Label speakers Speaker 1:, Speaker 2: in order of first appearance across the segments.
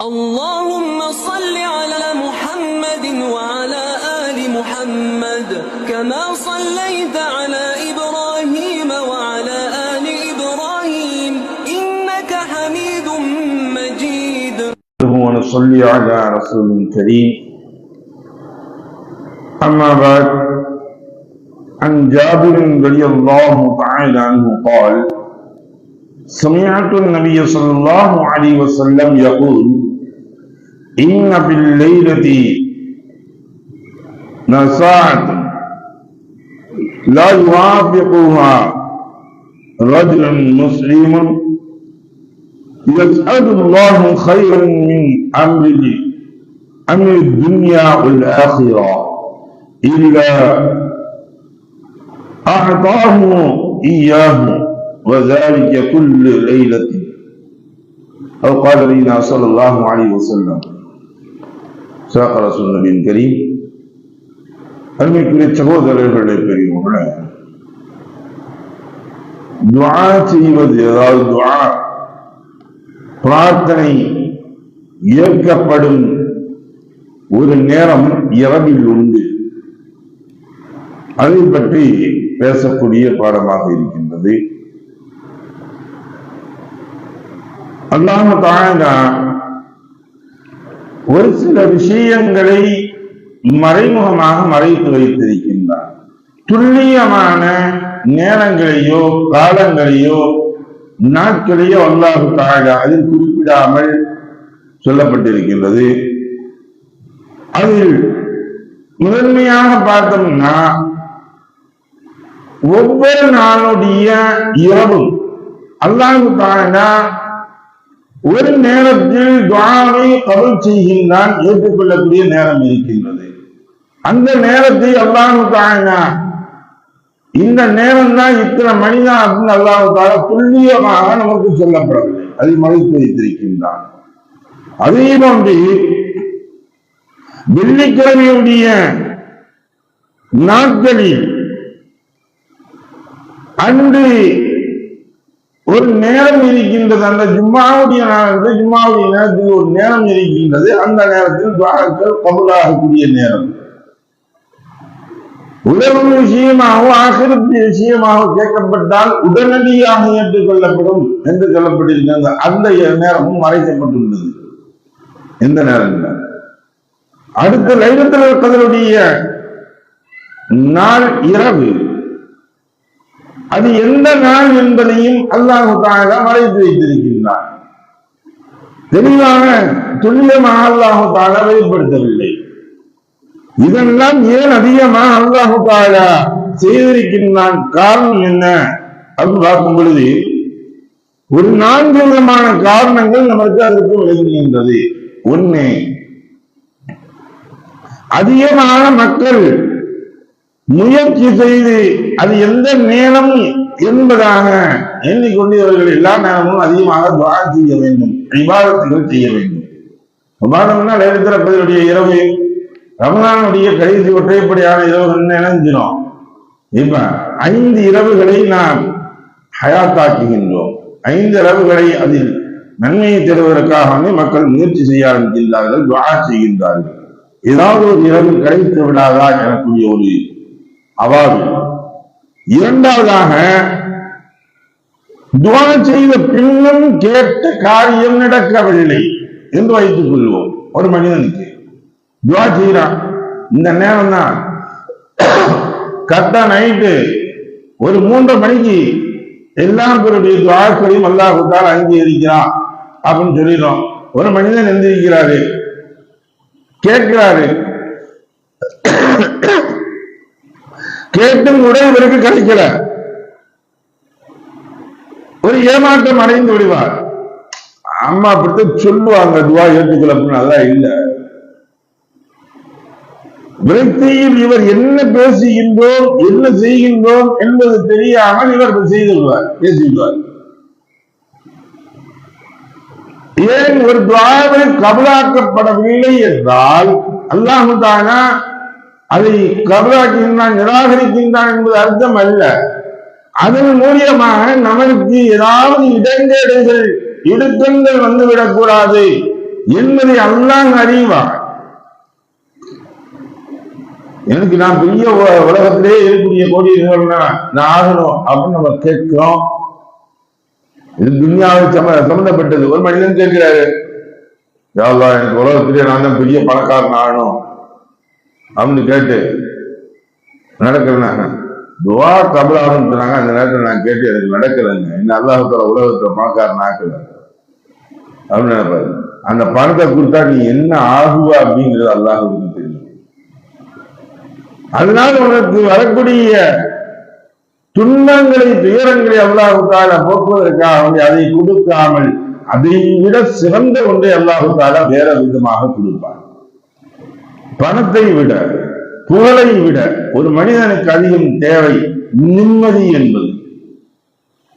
Speaker 1: اللهم صل على محمد وعلى آل محمد كما صليت على إبراهيم وعلى آل إبراهيم إنك حميد مجيد.
Speaker 2: ونصلي على رسول كريم. أما بعد، عن جابر رضي الله تعالى عنه قال: سمعت النبي صلى الله عليه وسلم يقول: إن في الليلة لساعة لا يوافقها رجل مسلم يسأل الله خيرا من أمر الدنيا والآخرة إلا أعطاه إياه، وذلك كل ليلة. أو قال لنا صلى الله عليه وسلم. صدق رسول النبي الكريم. அன்னைக்குரிய சகோதரர்களே, பெரியவர்களே, துஆ செய்வது, அதாவது துஆ பிரார்த்தனை ஏற்கப்படும் ஒரு நேரம் இரவில் உண்டு. அதை பற்றி பேசக்கூடிய பாடமாக இருக்கின்றது. அல்லாஹ் தஆலா ஒரு சில விஷயங்களை மறைமுகமாக மறைத்து வைத்திருக்கின்றார். துல்லியமான நேரங்களையோ காலங்களையோ நாட்களையோ அல்லாஹ் தஆலா அதில் குறிப்பிடாமல் சொல்லப்பட்டிருக்கின்றது. அதில் முதன்மையாக பார்த்தோம்னா, ஒவ்வொரு நாளுடைய இரவும் அல்லாஹ் தஆலா ஒரு நேரத்தில் துஆவை கபூல் செய்கின்றான், ஏற்றுக்கொள்ளக்கூடிய நேரம் இருக்கின்றது. அந்த நேரத்தை அல்லாஹ் தஆலா இந்த நேரம் தான் இத்தனை மணிதான் அப்படின்னு அல்லாஹ் தஆலா துல்லியமாக நமக்கு சொல்லப்படவில்லை, அதை மறைத்து வைத்திருக்கின்றான். அதே போன்று வெள்ளிக்கிழமையுடைய நாட்களில் அன்று ஒரு நேரம் இருக்கின்றது. அந்த ஜும்மாவுடைய நேரத்தில் ஒரு நேரம் இருக்கின்றது. அந்த நேரத்தில் துஆக்கள் கபூலாகக்கூடிய நேரம். உலக விஷயமாக ஆகிரத்து விஷயமாக கேட்கப்பட்டால் உடனடியாக ஏற்றுக்கொள்ளப்படும் என்று சொல்லப்பட்டிருக்கிறது. அந்த நேரமும் மறைக்கப்பட்டுள்ளது. எந்த நேரம்? அடுத்த லைலத்துல் கத்ருடைய நாள் இரவு, அது எந்த நாள் என்பதையும் அல்லாஹ் தஆலா மறைத்து வைத்திருக்கின்றார். தெளிவாக துல்லியமாக அல்லாஹ் தஆலா வெளிப்படுத்தவில்லை. இதெல்லாம் ஏன் அதிகமாக அல்லாஹ் தஆலா செய்திருக்கின்றான்? காரணம் என்ன அப்படின்னு பார்க்கும் பொழுது ஒரு 4 விதமான காரணங்கள் நமக்கு அதற்கு விளங்குகின்றது. ஒண்ணு, அதிகமான மக்கள் முயற்சி செய்து அது எந்த நேரம் என்பதாக எண்ணிக்கொண்டு இவர்கள் எல்லா நேரமும் அதிகமாக துஆ செய்ய வேண்டும், இபாதத்துகள் செய்ய வேண்டும். இபாதம்னா லைலத்துல் கத்ருடைய இரவு, ரமலானுடைய கடைசி ஒற்றைப்படையான இரவுகள் நினைஞ்சிடும். இப்ப 5 இரவுகளை நாம் ஹயாத்தாக்குகின்றோம். 5 இரவுகளை அதில் நன்மையை தருவதற்காக மக்கள் முயற்சி செய்ய ஆரம்பிக்கின்றார்கள், துஆ செய்கின்றார்கள். ஏதாவது ஒரு இரவு கிடைத்து விடாதா எனக்கூடிய ஒரு அவாது. இரண்டாவதாக, துஆ செய்த பின்னும் கேட்ட காரியம் நடக்கவில்லை என்று வைத்துக் கொள்வோம். ஒரு மனிதனுக்கு துஆ செய்யறான், இந்த நேரம் தான் கரெக்டா நைட்டு ஒரு 3:30 மணிக்கு எல்லா பேருடைய துஆக்களையும் அல்லாஹ் தஆலா அங்கீகரிக்கிறான் அப்படின்னு சொல்லிடுறோம். ஒரு மனிதன் எந்திரிக்கிறாரு, கேட்கிறாரு, கேட்டும் கூட இவருக்கு கிடைக்கல. ஒரு ஏமாற்றம் அடைந்து விடுவார். அம்மா அப்படித்தான் சொல்லுவாங்க, துஆ ஏற்றுக்கொள்ள அப்படின்னு. அதான் இல்ல, விரக்தியில் இவர் என்ன பேசுகின்றோம் என்ன செய்கின்றோம் என்பது தெரியாமல் இவர் செய்துள்ளார், பேசிவிடுவார். ஏன் ஒரு துஆவை கபூலாக்கப்படவில்லை என்றால் அல்லாஹ் தஆலா அதை கபூலாக்கின்றான், நிராகரிக்கின்றான் என்பது அர்த்தம் அல்ல. அதன் மூலியமாக நமக்கு ஏதாவது இடைஞ்சல்கள் இடுக்கங்கள் வந்துவிடக்கூடாது என்பதை அல்லாஹ் அறிவான். எனக்கு நான் பெரிய உலகத்திலே இருக்கக்கூடிய கோடீஸ்வரனா நான் ஆகணும் அப்படின்னு நம்ம கேட்கிறோம். இது துன்யாவை சம்பந்தப்பட்டது. ஒரு மனிதன் கேட்கிறாரு, யா அல்லாஹ் எனக்கு உலகத்திலே நான் தான் பெரிய பணக்காரன் ஆகணும் அப்படின்னு கேட்டு நடக்கிறேன். துவா கபலாகணும் சொன்னாங்க. அந்த நேரத்தில் நான் கேட்டு எனக்கு நடக்கலைங்க, என்ன அல்லாஹ் உலகத்துல பணக்காரன் ஆக்கல அப்படின்னு நினைப்பாரு. அந்த பணத்தை கொடுத்தா நீ என்ன ஆகுவ அப்படிங்கிறது அல்லாஹ்வுக்கு தெரியும். அதனால உனக்கு வரக்கூடிய துன்பங்களை துயரங்களை அல்லாஹ்வுக்காக போக்குவதற்காக அதை கொடுக்காமல் அதை விட சிறந்த ஒன்றை அல்லாஹ்வுக்காக வேற விதமாக கொடுப்பார். பணத்தை விட புகழை விட ஒரு மனிதனுக்கு அதிகம் தேவை நிம்மதி என்பது.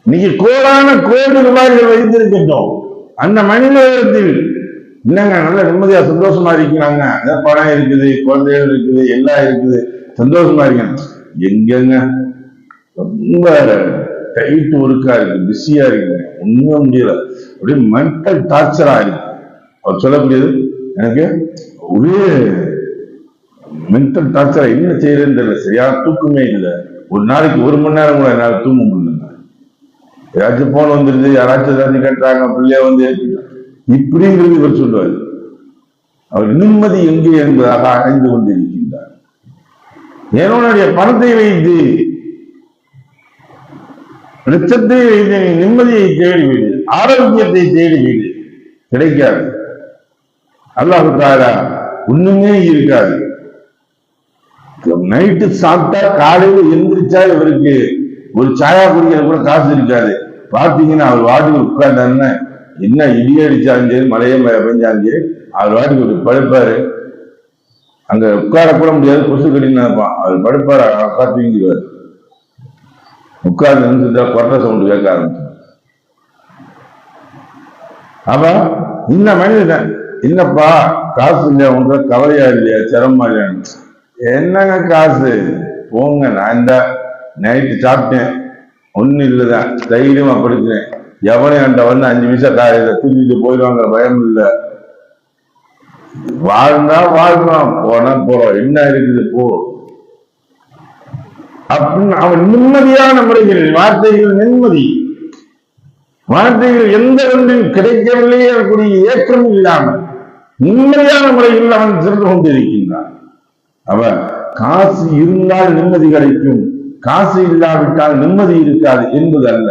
Speaker 2: இன்னைக்கு கோடான கோடி ரூபாய்கள் வைத்திருக்கின்றோம். அந்த மனிதத்தில் என்னங்க நல்ல நிம்மதியா சந்தோஷமா இருக்கிறாங்க, பணம் இருக்குது, குழந்தைகள் இருக்குது, எல்லாம் இருக்குது, சந்தோஷமா இருக்காங்க. எங்கங்க ரொம்ப டைட் ஒர்க்கா இருக்கு, பிஸியா இருக்கு, ஒண்ணும் முடியல, அப்படியே மென்டல் டார்ச்சரா இருக்கு. அவர் சொல்லக்கூடியது எனக்கு ஒரே மென்டல் டார்ச்சரா, என்ன செய்யறதுன்னு தெரியல, சரியா தூக்கமே இல்லை, ஒரு நாளைக்கு 1 மணி நேரம் கூட என்னால தூங்க முடியல. யாராச்சும் போன் வந்துருது, யாராச்சும் ஏதாச்சும் கேட்டாங்க, பிள்ளைய வந்து இப்படிங்கிறது இவர் சொல்லுவார். அவர் நிம்மதி எங்கே என்பதாக அடைந்து கொண்டிருக்கின்றார். என்னுடைய பணத்தை வைத்து லட்சத்தை வைத்து நிம்மதியை தேடி வீடு, ஆரோக்கியத்தை தேடி வீடு கிடைக்காது. அல்லாஹ் தஆலா ஒண்ணுமே இருக்காது. நைட்டு சாப்பிட்டா காலையில எந்திரிச்சா இவருக்கு ஒரு சாயா குடிக்கிற கூட காசு இருக்காது. பார்த்தீங்கன்னா அவர் வாட்டுக்கு உட்கார்ந்தாருன்னா என்ன இடியே அடிச்சாலும் சரி, மழையே பெஞ்சாலும் சரி, அவர் வாட்டுக்கு ஒரு படுப்பாரு. அங்க உட்கார கூட முடியாது, கொசு கடின்னு நினைப்பான். அவர் படுப்பாரு, உட்கார் தூங்கிடுவார். உட்கார்ந்து நின்றுட்டா கொட்டை சவுண்டு கேட்க ஆரம்பிச்சு. அப்ப இந்த மனிதன் என்னப்பா காசு இல்லையா, உங்க கவலையா இல்லையா, சிரமமா இல்லையா, என்னங்க காசு போங்க, நான் இந்த நைட்டு சாப்பிட்டேன், ஒன்னும் இல்லைதான், தைரியமா படுக்கிறேன், எவனையும் அந்த வந்து 5 நிமிஷம் காலையில தூக்கிட்டு போயிடுவாங்க, பயம் இல்லை, வாழ்ந்தா வாழ்றான், போனா போறோம், என்ன இருக்குது போ அப்படின்னு அவன் நிம்மதியான முறைகள், வார்த்தைகள் நிம்மதி, வார்த்தைகள் எந்த ஒன்றில் கிடைக்கவில்லையே கூடிய ஏற்றம் இல்லாமல் நிம்மதியான முறையில் அவன் சென்று கொண்டிருக்கின்றான். அவன் காசு இருந்தால் நிம்மதி கிடைக்கும், காசு இல்லாவிட்டால் நிம்மதி இருக்காது என்பது அல்ல.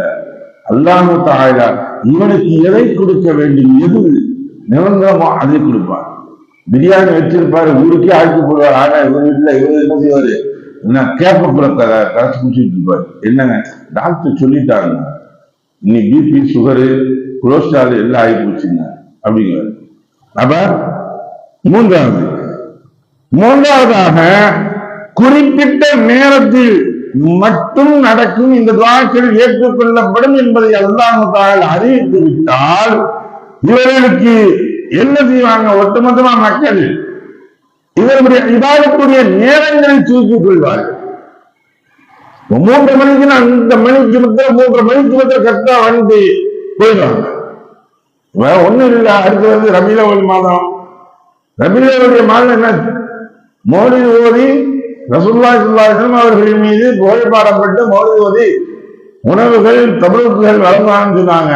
Speaker 2: அல்லாஹ் தஆலா இவனுக்கு எதை கொடுக்க வேண்டும், எது நிரந்தரமோ அதை கொடுப்பார். பிரியாணி வச்சிருப்பாரு, ஊருக்கே ஆக்கி போடுவார். ஆனா இவர் வீட்டுல இவர் என்ன செய்வாரு, என்ன கேப்பக்குள்ள கரைச்சி குடிச்சிட்டு இருப்பாரு. என்னங்க டாக்டர் சொல்லிட்டாங்க, இன்னைக்கு பிபி சுகரு கொலஸ்ட்ரால் எல்லாம் ஆகி போச்சுங்க அப்படிங்கிறாரு. அப்ப மூன்றாவதாக குறிப்பிட்ட நேரத்தில் மட்டும் நடக்கும் இந்த துஆக்கள் ஏற்றுக்கொள்ளப்படும் என்பதை அல்லாஹ் தஆலா அறிவித்து விட்டால் இவர்களுக்கு என்ன செய்வாங்க, ஒட்டுமொத்தமா மக்கள் இவருடைய இபாதத்துடைய நேரங்களை தூக்கிக் கொள்வார்கள். 3 மணிக்கு அந்த மணிக்கு மட்டும் 3 மணிக்கு மட்டும் கரெக்டா வந்து போயிடுவாங்க. ஒண்ணும் இல்லை. அடுத்து வந்து ரபீஉல் அவ்வல் மாதம். ரபீஉல் அவ்வல் மாதம் என்ன, மௌலித் ஓதி ரசூலுல்லாஹி ஸல்லல்லாஹு அலைஹி வஸல்லம் அவர்களின் மீது புகழ் பாடப்பட்டு மௌலித் ஓதி உணவுகள் தபரூக்குகள் வழங்கலாம்னு சொன்னாங்க.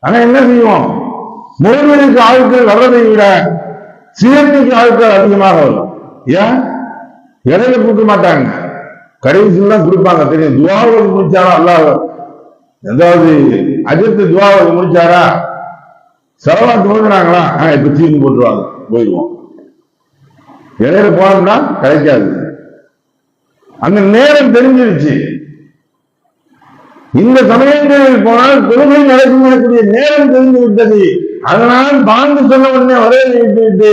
Speaker 2: ஆனா என்ன செய்வோம், மௌலிதுக்கு ஆட்கள் வர்றதை விட சீரணிக்கு ஆட்கள் அதிகமாக வரும். ஏன் இடையில கொடுக்க மாட்டாங்க, கடைசியில் தான் கொடுப்பாங்க. தெரியும், துஆவை முடிச்சாரா அல்லாஹ், ஏதாவது அஜித்து துஆவை முடிச்சாரா, செலவாட்டு போடுறாங்களா, இப்ப சீனி போட்டுருவாங்க, போயிடுவோம். இடையில போனோம்னா கிடைக்காது. அந்த நேரம் தெரிஞ்சிருச்சு. இந்த சமயங்களில் போனால் கொள்கை நடக்கக்கூடிய நேரம் தெரிந்து விட்டது. அதனால் பாங்கு சொன்ன உடனே வரையை விட்டு விட்டு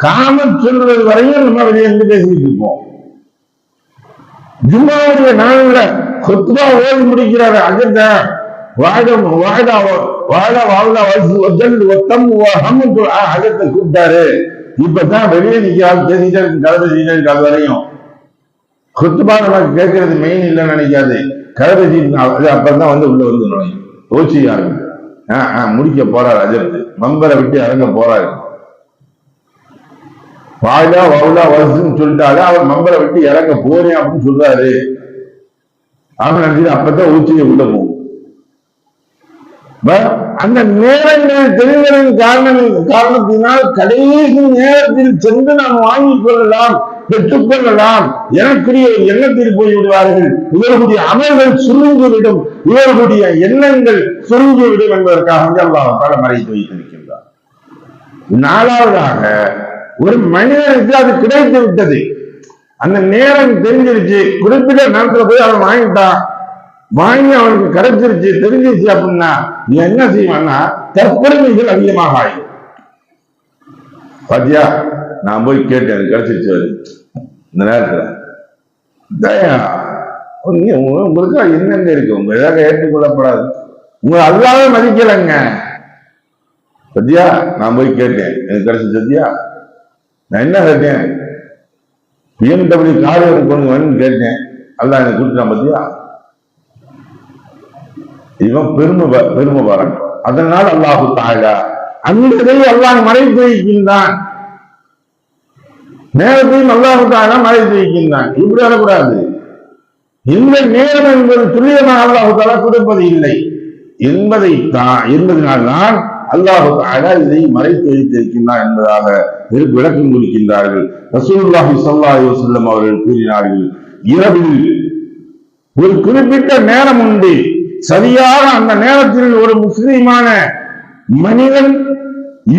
Speaker 2: காமத் சொல்றது வரையும் நம்ம வெளியே பேசிட்டு இருப்போம். ஜும்மாவுடைய நாள்ல குத்பா ஓதி முடிக்கிறாரு, அஜந்த அஜத்தை கூப்பிட்டாரு. இப்பதான் வெளியே நிக்கிறாரு, பேசிட்டே கலவை செய்யிட்டு அது வரையும் குத்பா நமக்கு கேட்கறது மெயின் இல்லைன்னு நினைக்காது. கலவை செய்யணும், அப்பதான் வந்து உள்ள வந்து நுழையும். ஓச்சியா இருக்கு. முடிக்க போறாரு. அஜர்த்து மம்பரை விட்டு இறங்க போறாரு. வாயிலா வவுலா வசுன்னு சொல்லிட்டாரு. அவர் மம்பரை விட்டு இறங்க போறேன் அப்படின்னு சொல்றாரு. அப்பதான் ஊச்சியை உள்ள போகும். அந்த நேரங்கள் தெரிந்ததின் காரணத்தினால் கடைசி நேரத்தில் சென்று நாம் வாங்கிக் கொள்ளலாம், பெற்றுக்கொள்ளலாம் எனக்குரிய எண்ணத்தில் போய்விடுவார்கள். இவர்களுடைய அமல்கள் சுருங்கிவிடும், இவர்களுடைய எண்ணங்கள் சுருங்கிவிடும் என்பதற்காக அல்லாஹ் மறைத்து வைத்திருக்கின்றார். நாலாவதாக ஒரு மனிதனுக்கு அது கிடைத்து விட்டது, அந்த நேரம் தெரிஞ்சிருச்சு, குறிப்பிட்ட நேரத்துல போய் அவன் வாங்கிட்டான், வாங்கி அவனுக்கு கிடைச்சிருச்சு, தெரிஞ்சிருச்சு அப்படின்னா நீ என்ன செய்வான்னா தற்பெருமைகள் அதிகமாக ஆகும். பாத்தியா, நான் போய் கேட்டேன், எனக்கு கிடைச்சிருச்சு இந்த நேரத்துல, உங்களுக்கு என்னங்க இருக்கு, உங்க எதாக ஏற்றுக்கொள்ளப்படாது, உங்க அல்லாவே மதிக்கலைங்க. சத்தியா, நான் போய் கேட்டேன், எனக்கு கிடைச்ச சத்தியா, நான் என்ன கேட்டேன், BMW கார் கொண்டு வேணும்னு கேட்டேன், அல்லா எனக்கு கொடுத்துட்டான். பத்தியா, இவன் பெருமை பாருங்க. அதனால் அல்லாஹு தஆலா அந்த அல்லாஹ் மறைத்து வைக்கின்றான், நேரத்தையும் அல்லாஹு தஆலா மறைத்து வைக்கின்றான். இப்படி வரக்கூடாது. இந்த நேரம் என்பது துல்லியமாக அல்லாஹு தஆலா கொடுப்பது இல்லை என்பதனால்தான் அல்லாஹு தஆலா இதை மறைத்து வைத்திருக்கின்றான் என்பதாக விளக்கம் கொடுக்கின்றார்கள். ரசூலுல்லாஹி ஸல்லல்லாஹு அலைஹி வஸல்லம் அவர்கள் கூறினார்கள், இரவில் ஒரு குறிப்பிட்ட நேரம் உண்டு, சரியாக அந்த நேரத்தில் ஒரு முஸ்லிமான மனிதன்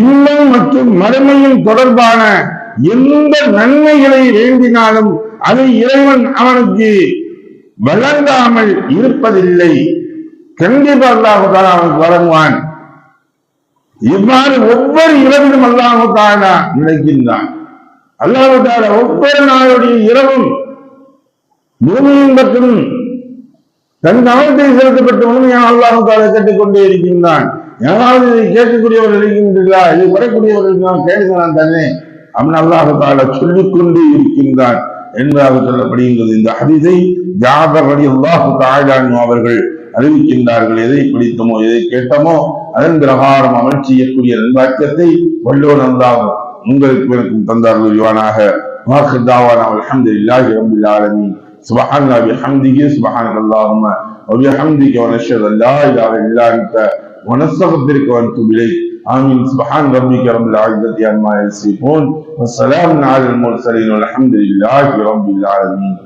Speaker 2: இன்பம் மற்றும் மறுமையின் தொடர்பான எந்த நன்மைகளை வேண்டினாலும் அதை இறைவன் அவனுக்கு வழங்காமல் இருப்பதில்லை. கண்டிப்பா அல்லாஹு தஆலா அவனுக்கு வழங்குவான். இவ்வாறு ஒவ்வொரு இரவிலும் அல்லாஹு தஆலா நினைக்கின்றான். அல்லாஹு தஆலா ஒவ்வொரு நாளுடைய இரவும் பூமியின் பக்கம் தன் கவனத்தை செலுத்தப்பட்ட உண்மையான அல்லாஹு தஆலா கேட்டுக்கொண்டே இருக்கின்றான். யாராவது இதை கேட்கக்கூடியவர்கள் இருக்கின்றீர்களா, இதை வரக்கூடியவர்களுக்கு நான் கேட்கிறான் தானே அவன் அல்லாஹு தஆலா சொல்லிக்கொண்டே இருக்கின்றான் என்பதாக சொல்லப்படுகின்றது. இந்த ஹதீஸை ஜாபர் ரலியல்லாஹு தஆலா அவர்கள் அறிவிக்கின்றார்கள். எதை பிடித்தமோ எதை கேட்டமோ அதன் பிரகாரம் அமல் செய்யக்கூடிய நல்வாக்கியத்தை வல்லோன் அல்லாஹ் உங்களுக்கு எனக்கும் தந்தார்கள் புரிவானாக. வாஹிர் தாவானா அல்ஹம்துலில்லாஹி ரப்பில் ஆலமீன். சுப்ஹானல்லாஹி வபிஹம்திஹி சுப்ஹானல்லாஹும்ம வபிஹம்திக வனஷ்ஹது அன் லா இலாஹ இல்லா அன்த வனஸ்தக்ஃபிருக வனதூபு இலைக். ஆமீன். சுப்ஹான ரப்பிக ரப்பில் இஸ்ஸத்தி அம்மா யசிஃபூன் வஸ்ஸலாமுன் அலல் முர்ஸலீன் வல்ஹம்துலில்லாஹி ரப்பில் ஆலமீன்.